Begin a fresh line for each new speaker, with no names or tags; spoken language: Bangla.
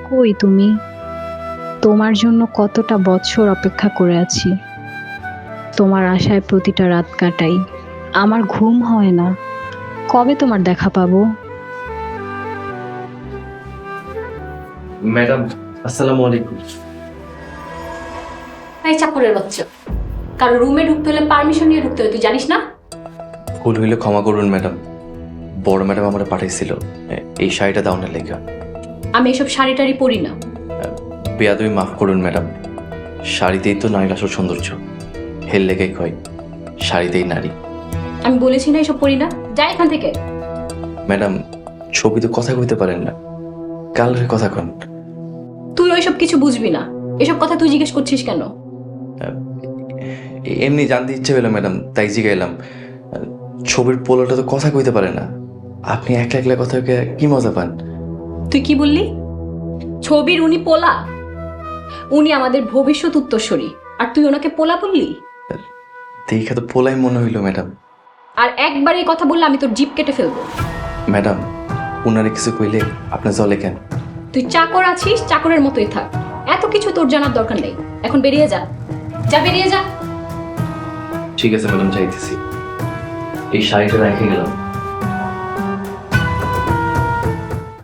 কই তুমি? তোমার জন্য কতটা বছর অপেক্ষা করে আছি। তোমার আশায় প্রতিটা রাত কাটাই। আমার ঘুম হয় না। কবে তোমার দেখা পাবো?
ম্যাডাম, আসসালামু আলাইকুম।
এই চাকরের বাচ্চা, কারো রুমে ঢুকতে হলে পারমিশন নিয়ে ঢুকতে হয়, তুই জানিস না?
ভুল হইলে ক্ষমা করুন ম্যাডাম। বড় ম্যাডাম আমরা পাঠাইছিল এই শাড়িটা দাওনের লেখা।
আমি এসব শাড়ি টাড়ি পরি না।
বেয়াদবি মাফ করুন ম্যাডাম। শাড়িতেই তো নারীর আসল সৌন্দর্য। হেল লেখাই কয় শাড়িতেই নারী।
আমি বলেছি না এসব পরি না, যা এখান থেকে।
ম্যাডাম, ছবি তো কথা কইতে পারেন না, কালারের কথা কন।
তুই ওইসব কিছু বুঝবি না। এসব কথা তুই জিজ্ঞেস করছিস কেন?
এমনি জানতে ইচ্ছে পেলো ম্যাডাম, তাই জিগাইলাম। ছবির পোলাটা তো কথা কইতে পারে না, আপনি একলা একলা কথা কইয়া কি মজা পান?
তুই কি বললি? ছবির উনি পোলা? উনি আমাদের ভবিষ্যৎ উত্তরসূরি, আর তুই ওনাকে পোলা বললি?
দেখা তো পোলাই মনে হইলো ম্যাডাম।
আর একবার এই কথা বললে আমি তোর জিভ কেটে ফেলবো।
ম্যাডাম, উনারে কিছু কইলে আপনি জলে কেন?
তুই চাকর আছিস, চাকরের মতোই থাক। এত কিছু তোর জানার দরকার নেই। এখন বেরিয়ে যা, যা বেরিয়ে যা।
ঠিক আছে ম্যাডাম, যাইতেছি। এই শাড়িটা রেখে গেলাম।